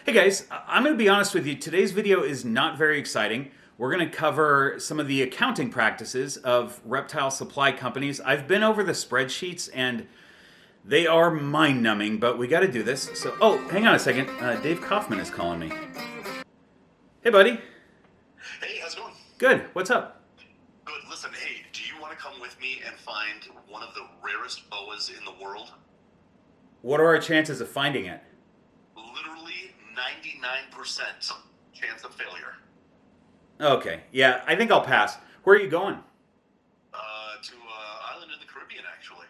Hey guys, I'm going to be honest with you. Today's video is not very exciting. We're going to cover some of the accounting practices of reptile supply companies. I've been over the spreadsheets and they are mind-numbing, but we got to do this. So, oh, hang on a second. Dav Kaufman is calling me. Hey, buddy. Hey, how's it going? Good. What's up? Good. Listen, hey, do you want to come with me and find one of the rarest boas in the world? What are our chances of finding it? Literally 99% chance of failure. Okay. Yeah, I think I'll pass. Where are you going? To an island in the Caribbean, actually.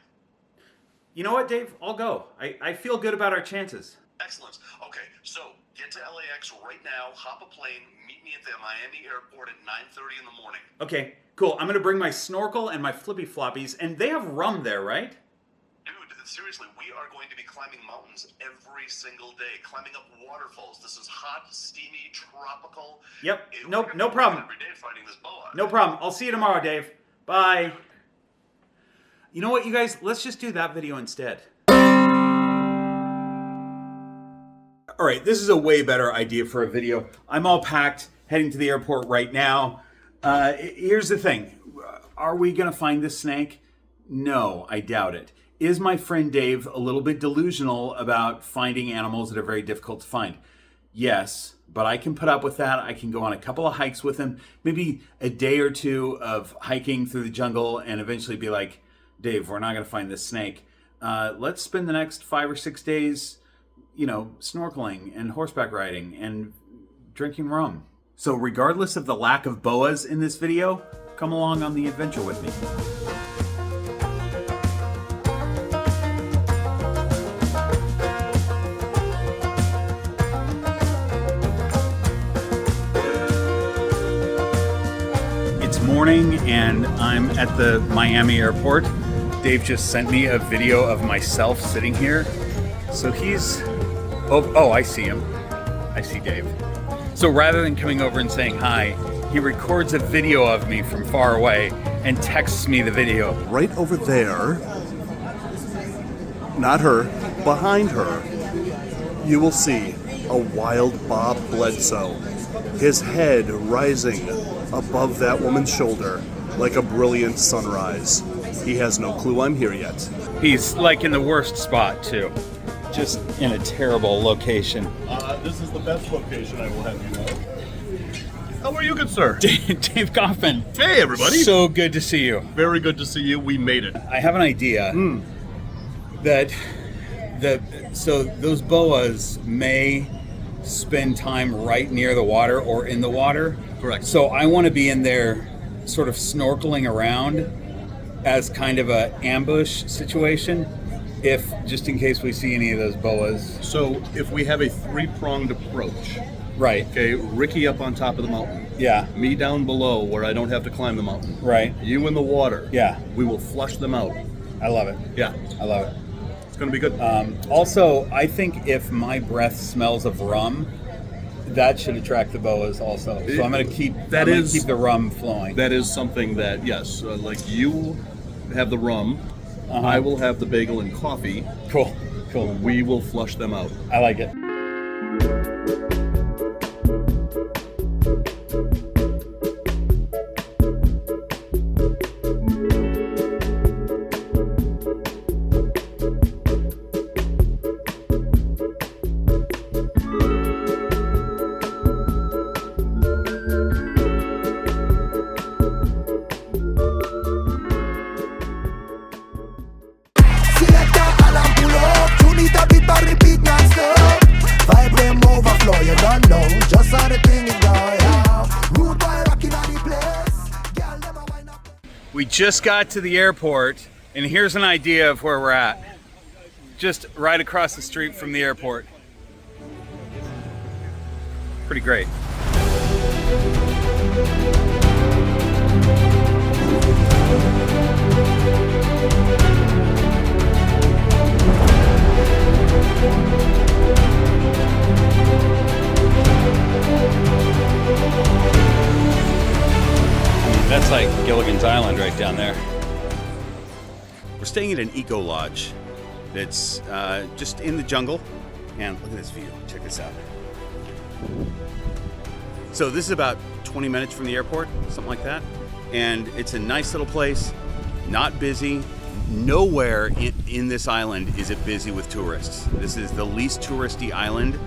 You know what, Dave? I'll go. I feel good about our chances. Excellent. Okay, so get to LAX right now, hop a plane, meet me at the Miami airport at 9:30 in the morning. Okay, cool. I'm going to bring my snorkel and my flippy floppies, and they have rum there, right? Dude, seriously, we are going to be climbing mountains every single day, climbing up waterfalls. This is hot, steamy, tropical. Yep, no problem. Every day finding this boa. No problem. I'll see you tomorrow, Dave. Bye. You know what, you guys? Let's just do that video instead. All right, this is a way better idea for a video. I'm all packed, heading to the airport right now. Here's the thing. Are we going to find this snake? No, I doubt it. Is my friend Dave a little bit delusional about finding animals that are very difficult to find? Yes, but I can put up with that. I can go on a couple of hikes with him, maybe a day or two of hiking through the jungle and eventually be like, Dave, we're not going to find this snake. Let's spend the next 5 or 6 days, snorkeling and horseback riding and drinking rum. So regardless of the lack of boas in this video, come along on the adventure with me. It's morning and I'm at the Miami airport. Dave just sent me a video of myself sitting here. So he's, oh, I see him. I see Dave. So rather than coming over and saying hi, he records a video of me from far away and texts me the video. Right over there, not her, behind her, you will see a wild Bob Bledsoe. His head rising above that woman's shoulder like a brilliant sunrise. He has no clue I'm here yet. He's like in the worst spot too. Just in a terrible location. This is the best location, I will have you know. How are you, good sir? Dav Kaufman. Hey, everybody. So good to see you. Very good to see you. We made it. I have an idea that those boas may spend time right near the water or in the water. Correct. So I want to be in there sort of snorkeling around as kind of an ambush situation, just in case we see any of those boas. So if we have a three-pronged approach, right? Okay, Ricky up on top of the mountain. Yeah. Me down below where I don't have to climb the mountain. Right. You in the water. Yeah. We will flush them out. I love it. Yeah. I love it. It's going to be good. Also, I think if my breath smells of rum, that should attract the boas also. So I'm going to keep the rum flowing. That is something that, yes, like you have the rum, I will have the bagel and coffee. Cool. We will flush them out. I like it. We just got to the airport, and here's an idea of where we're at. Just right across the street from the airport. Pretty great. That's like Gilligan's Island right down there. We're staying at an eco lodge that's just in the jungle, And look at this view. Check this out. So this is about 20 minutes from the airport, something like that. And it's a nice little place, not busy. Nowhere in this island is it busy with tourists. This is the least touristy island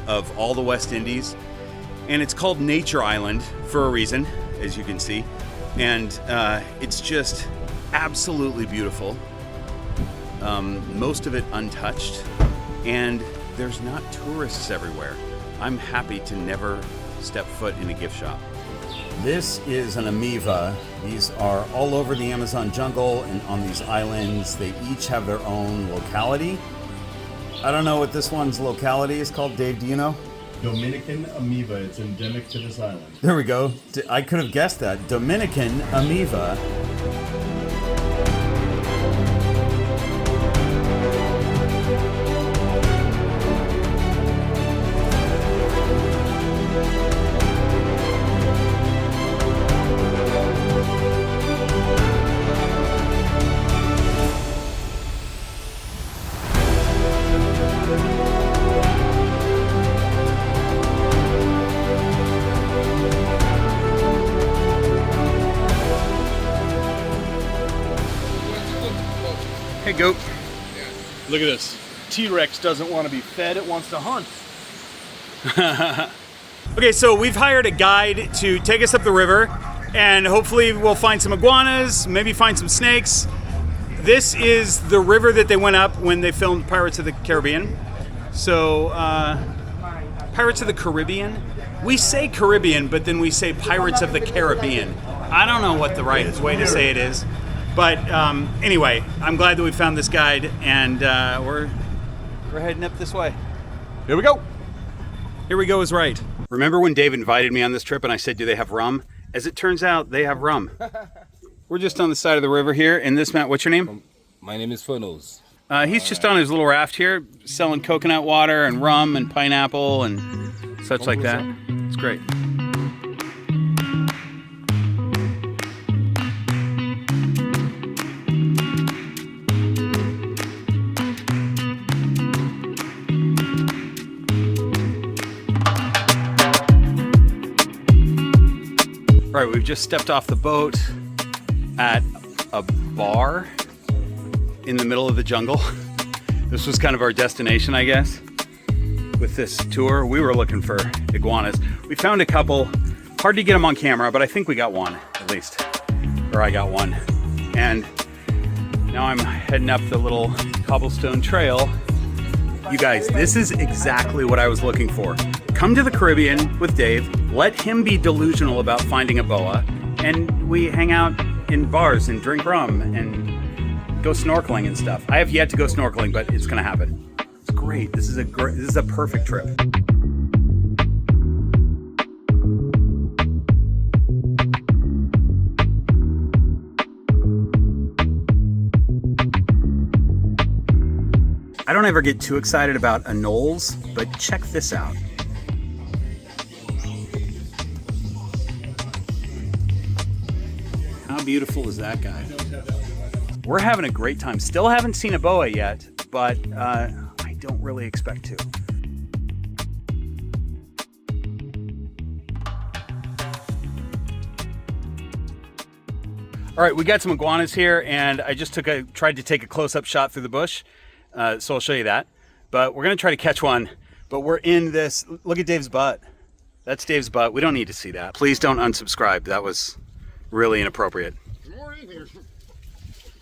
of all the West Indies. And it's called Nature Island for a reason, as you can see. And it's just absolutely beautiful. Most of it untouched. And there's not tourists everywhere. I'm happy to never step foot in a gift shop. This is an amoeba. These are all over the Amazon jungle and on these islands. They each have their own locality. I don't know what this one's locality is called. Dave, do you know? Dominican amoeba. It's endemic to this island. There we go. I could have guessed that. Dominican amoeba. Hey, goat. Look at this. T-Rex doesn't want to be fed, it wants to hunt. Okay, so we've hired a guide to take us up the river, and hopefully we'll find some iguanas, maybe find some snakes. This is the river that they went up when they filmed Pirates of the Caribbean. So, Pirates of the Caribbean? We say Caribbean, but then we say Pirates of the Caribbean. I don't know what the right way to say it is. But anyway, I'm glad that we found this guide, and we're heading up this way. Here we go. Here we go is right. Remember when Dave invited me on this trip and I said, do they have rum? As it turns out, they have rum. We're just on the side of the river here, and this man, what's your name? My name is Funnels. He's just on his little raft here, selling coconut water and rum and pineapple and such like that. It's great. All right, we've just stepped off the boat at a bar in the middle of the jungle. This was kind of our destination, I guess, with this tour. We were looking for iguanas. We found a couple. Hard to get them on camera, but I think we got one, at least. Or I got one. And now I'm heading up the little cobblestone trail. You guys, this is exactly what I was looking for. Come to the Caribbean with Dave, let him be delusional about finding a boa, and we hang out in bars and drink rum and go snorkeling and stuff. I have yet to go snorkeling, but it's gonna happen. It's great. This is a perfect trip. I don't ever get too excited about anoles, but check this out. How beautiful is that guy? We're having a great time. Still haven't seen a boa yet, but I don't really expect to. All right, we got some iguanas here, and I just tried to take a close-up shot through the bush, so I'll show you that. But we're gonna try to catch one, but we're in this, look at Dave's butt. That's Dave's butt. We don't need to see that. Please don't unsubscribe. That was really inappropriate.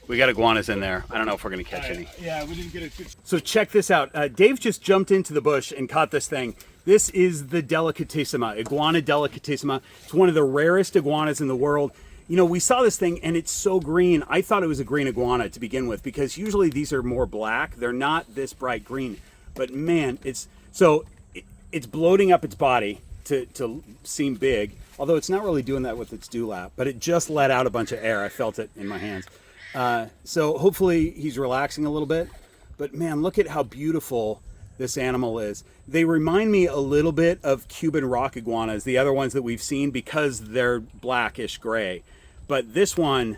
We got iguanas in there. I don't know if we're gonna catch any. Yeah, we didn't get it. So check this out. Dave just jumped into the bush and caught this thing. This is the delicatissima, iguana delicatissima. It's one of the rarest iguanas in the world. You know, we saw this thing and it's so green. I thought it was a green iguana to begin with, because usually these are more black. They're not this bright green, but man, it's bloating up its body to seem big, although it's not really doing that with its dewlap, but it just let out a bunch of air. I felt it in my hands. So hopefully he's relaxing a little bit, but man, look at how beautiful this animal is. They remind me a little bit of Cuban rock iguanas, the other ones that we've seen, because they're blackish gray. But this one,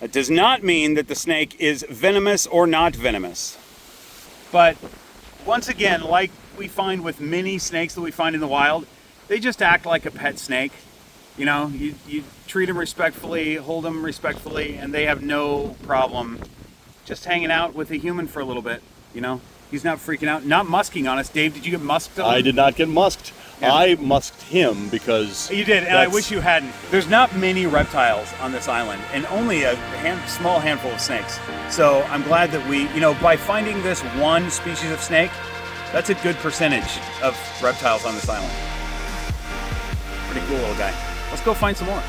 That does not mean that the snake is venomous or not venomous. But once again, like we find with many snakes that we find in the wild, they just act like a pet snake. You know, you treat them respectfully, hold them respectfully, and they have no problem just hanging out with a human for a little bit, you know? He's not freaking out, not musking on us. Dave, did you get musked on? I did not get musked. Yeah. I musked him because... You did, and I wish you hadn't. There's not many reptiles on this island, and only a small handful of snakes. So I'm glad that we, you know, by finding this one species of snake, that's a good percentage of reptiles on this island. Pretty cool little guy. Let's go find some more.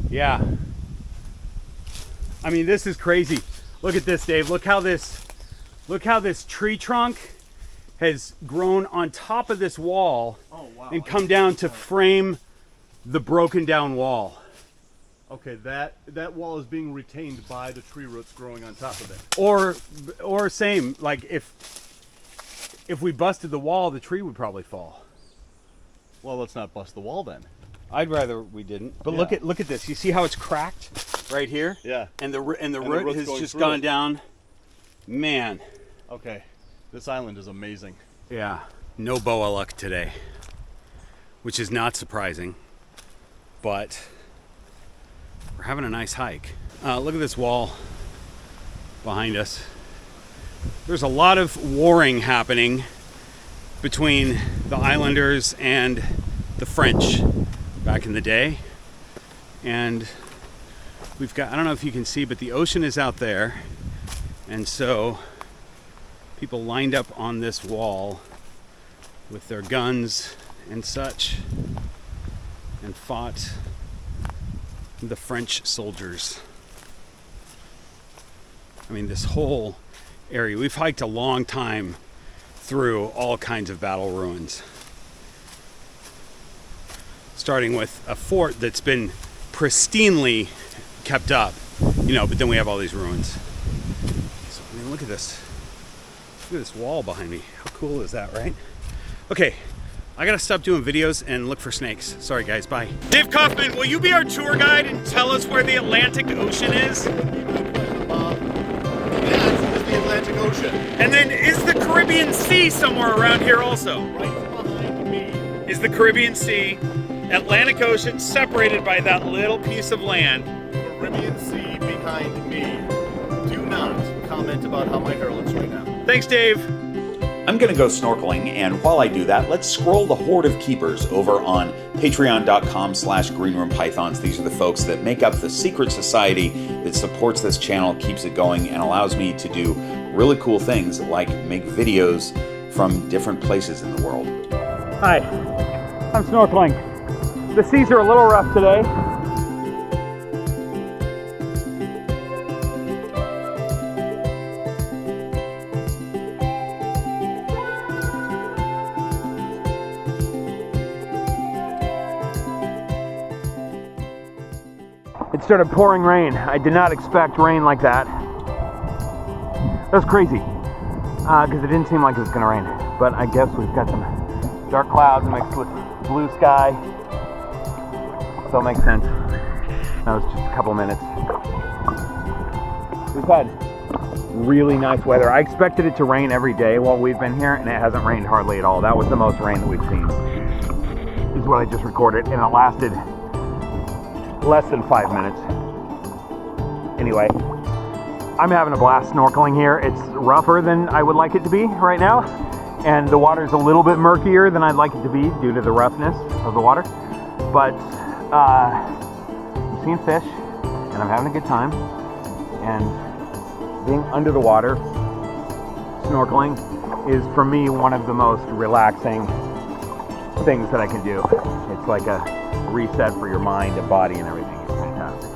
Yeah. I mean, this is crazy. Look at this, Dave. Look how this tree trunk has grown on top of this wall and come down to frame the broken down wall. Okay, that wall is being retained by the tree roots growing on top of it. Or same, like if we busted the wall, the tree would probably fall. Well, let's not bust the wall then. I'd rather we didn't. But Yeah. look at this. You see how it's cracked right here? Yeah. And the root root's has going just through gone it. down. Man. Okay, this island is amazing. Yeah. No boa luck today, which is not surprising, but we're having a nice hike. Look at this wall behind us. There's a lot of warring happening between the islanders and the French back in the day. And we've got, I don't know if you can see, but the ocean is out there. And so people lined up on this wall with their guns and such and fought the French soldiers. I mean, this whole area, we've hiked a long time through all kinds of battle ruins. Starting with a fort that's been pristinely kept up, you know, but then we have all these ruins. So, I mean, look at this. Look at this wall behind me. How cool is that, right? Okay, I gotta stop doing videos and look for snakes. Sorry guys, bye. Dav Kaufman, will you be our tour guide and tell us where the Atlantic Ocean is? Yes, it's the Atlantic Ocean. And then is the Caribbean Sea somewhere around here also? Right behind me. Is the Caribbean Sea, Atlantic Ocean separated by that little piece of land. Caribbean Sea behind me. Do not comment about how my hair looks right now. Thanks, Dave. I'm going to go snorkeling, and while I do that, let's scroll the Horde of Keepers over on patreon.com/greenroompythons. These are the folks that make up the secret society that supports this channel, keeps it going, and allows me to do really cool things like make videos from different places in the world. Hi, I'm snorkeling. The seas are a little rough today. It started pouring rain. I did not expect rain like that. That was crazy, because it didn't seem like it was going to rain. But I guess we've got some dark clouds mixed with blue sky. So it makes sense. That was just a couple minutes. We've had really nice weather. I expected it to rain every day while we've been here, and it hasn't rained hardly at all. That was the most rain that we've seen. Is what I just recorded, and it lasted less than 5 minutes. Anyway, I'm having a blast snorkeling here. It's rougher than I would like it to be right now, and the water's a little bit murkier than I'd like it to be due to the roughness of the water. But I'm seeing fish, and I'm having a good time. And being under the water, snorkeling, is for me one of the most relaxing things that I can do. It's like a reset for your mind and body and everything. It's fantastic.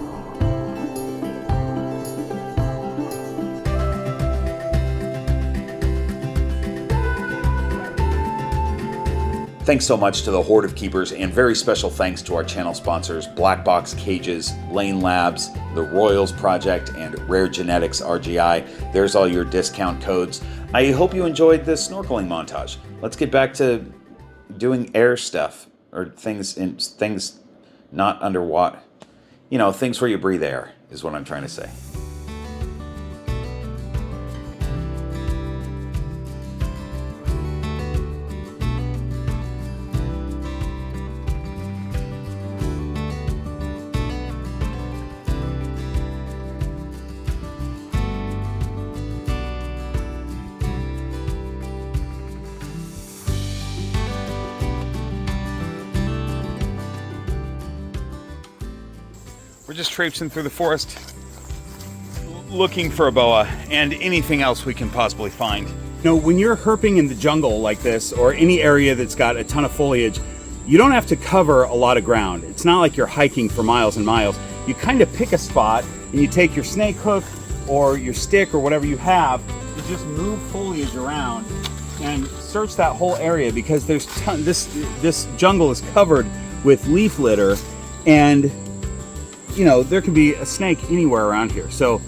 Thanks so much to the Horde of Keepers, and very special thanks to our channel sponsors, Black Box Cages, Lane Labs, the Royals Project, and Rare Genetics RGI. There's all your discount codes. I hope you enjoyed this snorkeling montage. Let's get back to doing air stuff or things not underwater. You know, things where you breathe air is what I'm trying to say. We're just traipsing through the forest looking for a boa and anything else we can possibly find. You know, when you're herping in the jungle like this or any area that's got a ton of foliage, you don't have to cover a lot of ground. It's not like you're hiking for miles and miles. You kind of pick a spot and you take your snake hook or your stick or whatever you have, you just move foliage around and search that whole area, because there's this jungle is covered with leaf litter, and you know, there can be a snake anywhere around here. So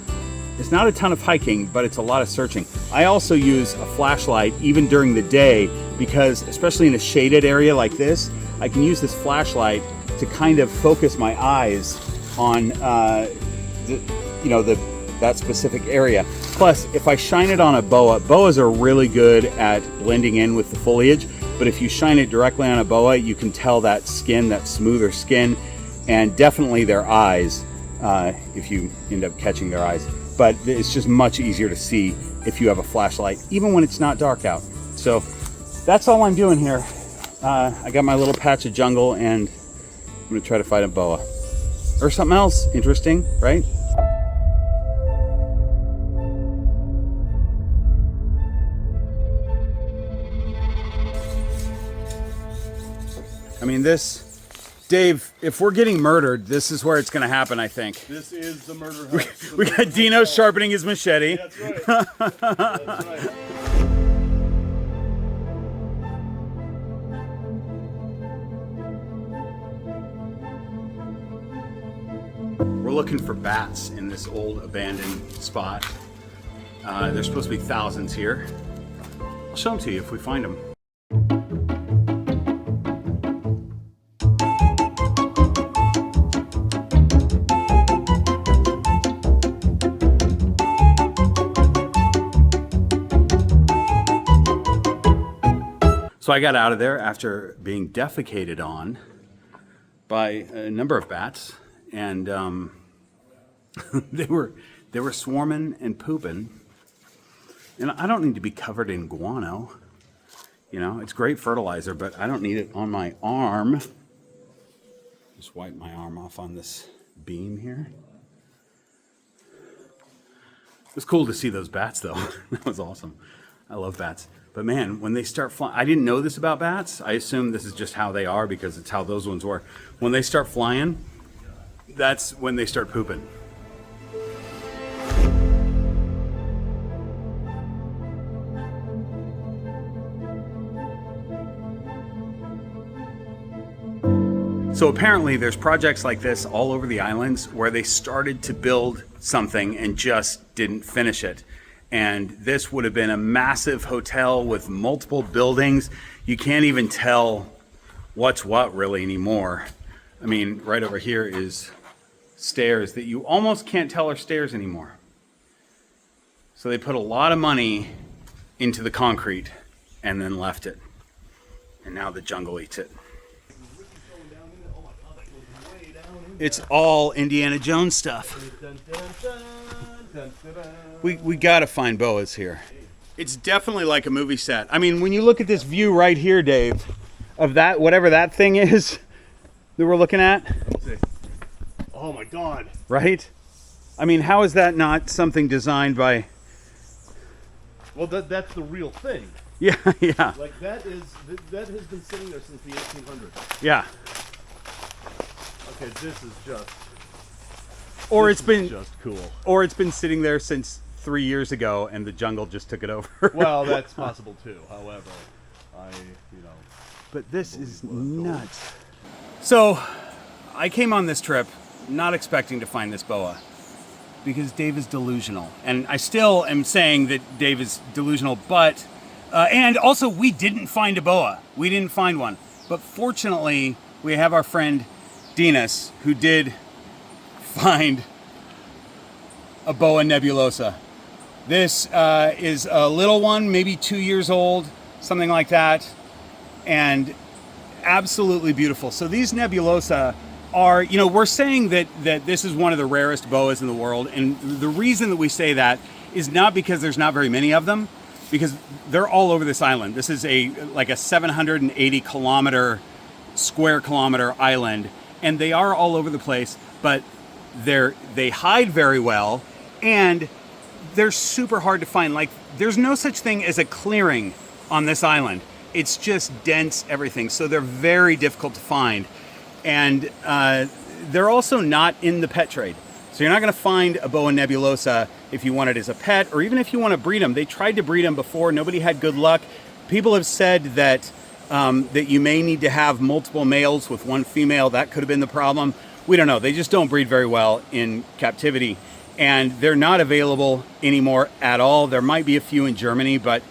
it's not a ton of hiking, but it's a lot of searching. I also use a flashlight even during the day, because especially in a shaded area like this, I can use this flashlight to kind of focus my eyes on that specific area. Plus, if I shine it on a boa, boas are really good at blending in with the foliage, but if you shine it directly on a boa, you can tell that skin, that smoother skin, and definitely their eyes, if you end up catching their eyes. But it's just much easier to see if you have a flashlight, even when it's not dark out. So that's all I'm doing here. I got my little patch of jungle, and I'm gonna try to find a boa. Or something else interesting, right? I mean, Dave, if we're getting murdered, this is where it's going to happen, I think. This is the murder house. We got Dino sharpening his machete. That's right. That's right. We're looking for bats in this old abandoned spot. There's supposed to be thousands here. I'll show them to you if we find them. So I got out of there after being defecated on by a number of bats, and they were swarming and pooping. And I don't need to be covered in guano. You know, it's great fertilizer, but I don't need it on my arm. Just wipe my arm off on this beam here. It was cool to see those bats, though. That was awesome. I love bats. But man, when they start flying, I didn't know this about bats. I assume this is just how they are because it's how those ones were. When they start flying, that's when they start pooping. So apparently there's projects like this all over the islands where they started to build something and just didn't finish it. And this would have been a massive hotel with multiple buildings. You can't even tell what's what really anymore. I mean, right over here is stairs that you almost can't tell are stairs anymore. So they put a lot of money into the concrete and then left it. And now the jungle eats it. It's all Indiana Jones stuff. We gotta find boas here. It's definitely like a movie set. I mean, when you look at this view right here, Dave, of that, whatever that thing is that we're looking at. Oh my God. Right? I mean, how is that not something designed by... Well, that's the real thing. Yeah, yeah. Like that has been sitting there since the 1800s. Yeah. Okay, this is just... Or it's been just cool. Or it's been sitting there since 3 years ago and the jungle just took it over. Well, that's possible too. However, But this is nuts. So, I came on this trip not expecting to find this boa because Dave is delusional. And I still am saying that Dave is delusional, but And also, we didn't find a boa. We didn't find one. But fortunately, we have our friend Dinas, who did find a boa nebulosa. This is a little one, maybe 2 years old, something like that, and absolutely beautiful. So these nebulosa are, you know, we're saying that this is one of the rarest boas in the world, and the reason that we say that is not because there's not very many of them, because they're all over this island. This is like a 780 square kilometer island, and they are all over the place, but they hide very well, and they're super hard to find. Like, there's no such thing as a clearing on this island. It's just dense everything, so they're very difficult to find. And they're also not in the pet trade. So you're not gonna find a boa nebulosa if you want it as a pet, or even if you wanna breed them. They tried to breed them before, nobody had good luck. People have said that that you may need to have multiple males with one female. That could have been the problem. We don't know, they just don't breed very well in captivity. And they're not available anymore at all. There might be a few in Germany, but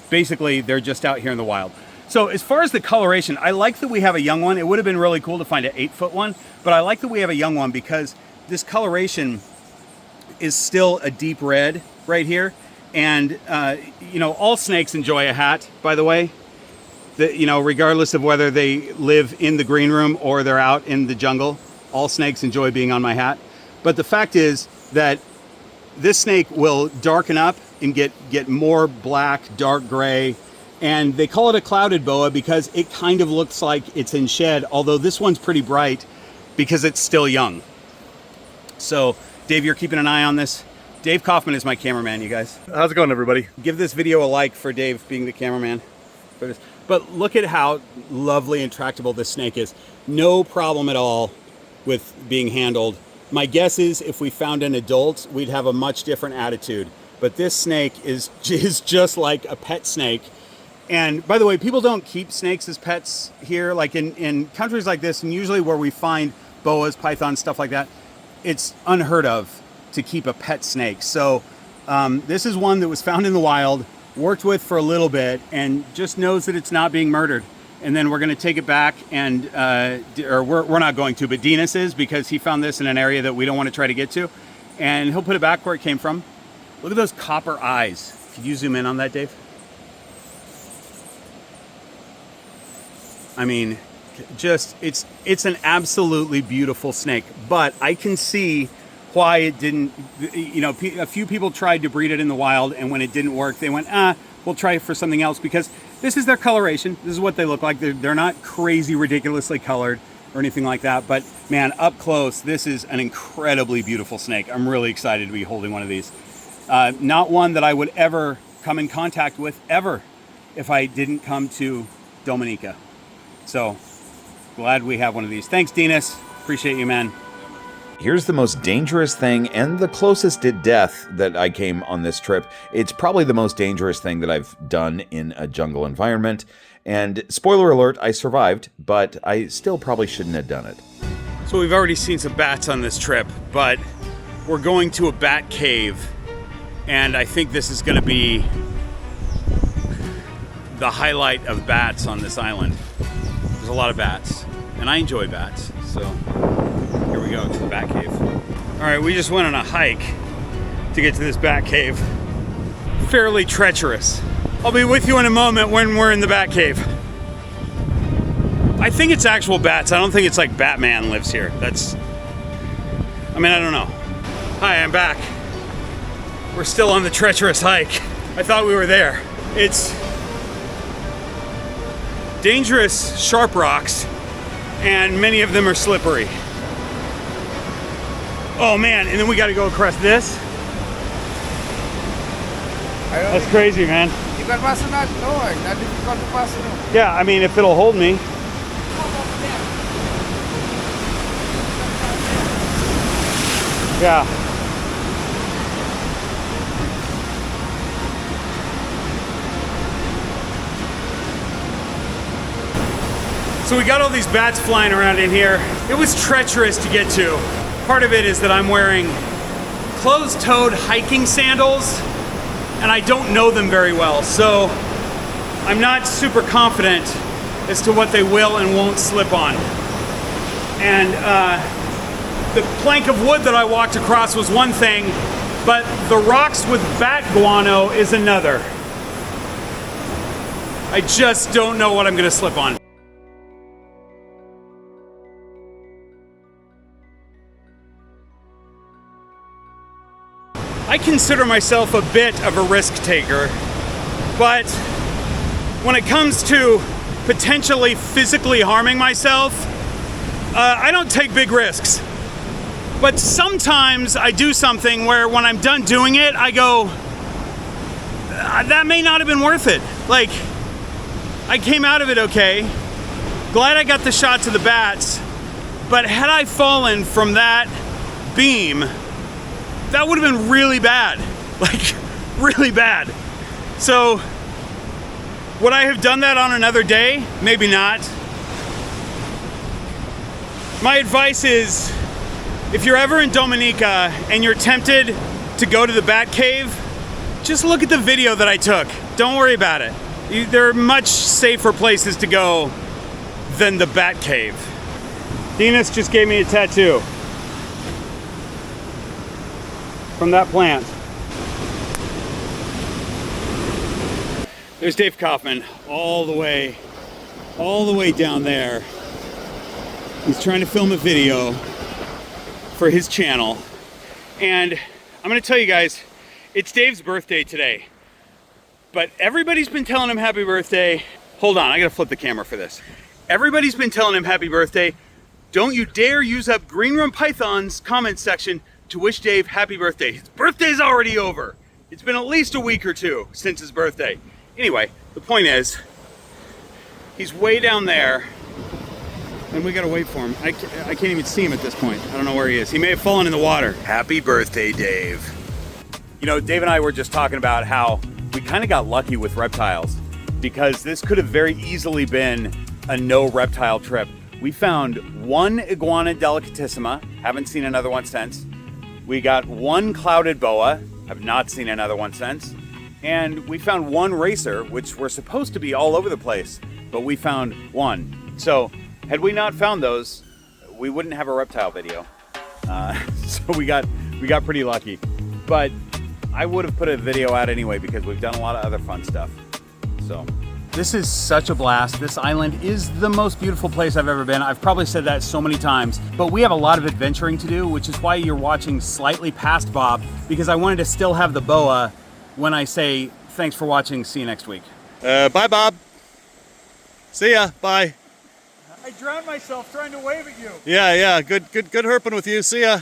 basically they're just out here in the wild. So as far as the coloration, I like that we have a young one. It would have been really cool to find an 8-foot one, but I like that we have a young one because this coloration is still a deep red right here. And you know, all snakes enjoy a hat, by the way. You know, regardless of whether they live in the green room or they're out in the jungle, all snakes enjoy being on my hat. But the fact is that this snake will darken up and get more black, dark gray. And they call it a clouded boa because it kind of looks like it's in shed, although this one's pretty bright because it's still young. So, Dave, you're keeping an eye on this. Dav Kaufman is my cameraman, you guys. How's it going, everybody? Give this video a like for Dave being the cameraman for this. But look at how lovely and tractable this snake is. No problem at all with being handled. My guess is if we found an adult, we'd have a much different attitude. But this snake is just like a pet snake. And by the way, people don't keep snakes as pets here. Like in countries like this, and usually where we find boas, pythons, stuff like that, it's unheard of to keep a pet snake. So this is one that was found in the wild, worked with for a little bit, and just knows that it's not being murdered. And then we're going to take it back, and or we're not going to, but Dinas is, because he found this in an area that we don't want to try to get to, and he'll put it back where it came from. Look at those copper eyes. Could you zoom in on that, Dave? I mean, just it's an absolutely beautiful snake. But I can see why it didn't. You know, a few people tried to breed it in the wild, and when it didn't work, they went, we'll try it for something else, because this is their coloration. This is what they look like. They're not crazy, ridiculously colored or anything like that. But man, up close, this is an incredibly beautiful snake. I'm really excited to be holding one of these. Not one that I would ever come in contact with, ever, if I didn't come to Dominica. So glad we have one of these. Thanks, Dinas. Appreciate you, man. Here's the most dangerous thing and the closest to death that I came on this trip. It's probably the most dangerous thing that I've done in a jungle environment. And spoiler alert, I survived, but I still probably shouldn't have done it. So we've already seen some bats on this trip, but we're going to a bat cave. And I think this is going to be the highlight of bats on this island. There's a lot of bats, and I enjoy bats, so here we go to the bat cave. All right, we just went on a hike to get to this bat cave. Fairly treacherous. I'll be with you in a moment when we're in the bat cave. I think it's actual bats. I don't think it's like Batman lives here. I don't know. Hi, I'm back. We're still on the treacherous hike. I thought we were there. It's dangerous, sharp rocks, and many of them are slippery. Oh man, and then we gotta go across this. That's crazy, man. You can pass it, no, not difficult to pass it. Yeah, I mean, if it'll hold me. Yeah. So we got all these bats flying around in here. It was treacherous to get to. Part of it is that I'm wearing closed-toed hiking sandals and I don't know them very well, so I'm not super confident as to what they will and won't slip on. And the plank of wood that I walked across was one thing, but the rocks with bat guano is another. I just don't know what I'm gonna slip on. I consider myself a bit of a risk taker, but when it comes to potentially physically harming myself, I don't take big risks. But sometimes I do something where when I'm done doing it, I go, that may not have been worth it. Like, I came out of it okay. Glad I got the shot to the bats, but had I fallen from that beam, that would have been really bad. Like, really bad. So, would I have done that on another day? Maybe not. My advice is, if you're ever in Dominica and you're tempted to go to the bat cave, just look at the video that I took. Don't worry about it. There are much safer places to go than the bat cave. Dinas just gave me a tattoo from that plant. There's Dav Kaufman all the way down there. He's trying to film a video for his channel. And I'm gonna tell you guys, it's Dave's birthday today. But everybody's been telling him happy birthday. Hold on, I gotta flip the camera for this. Everybody's been telling him happy birthday. Don't you dare use up Green Room Python's comment section to wish Dave happy birthday. His birthday's already over. It's been at least a week or two since his birthday. Anyway, the point is, he's way down there, and we gotta wait for him. I can't even see him at this point. I don't know where he is. He may have fallen in the water. Happy birthday, Dave. You know, Dave and I were just talking about how we kind of got lucky with reptiles, because this could have very easily been a no reptile trip. We found one iguana delicatissima, haven't seen another one since. We got one clouded boa, have not seen another one since. And we found one racer, which were supposed to be all over the place, but we found one. So had we not found those, we wouldn't have a reptile video. So we got pretty lucky. But I would have put a video out anyway because we've done a lot of other fun stuff. So this is such a blast. This island is the most beautiful place I've ever been. I've probably said that so many times, but we have a lot of adventuring to do, which is why you're watching slightly past Bob, because I wanted to still have the boa when I say thanks for watching, see you next week. Bye, Bob. See ya. Bye. I drowned myself trying to wave at you. Yeah. Good herping with you. See ya.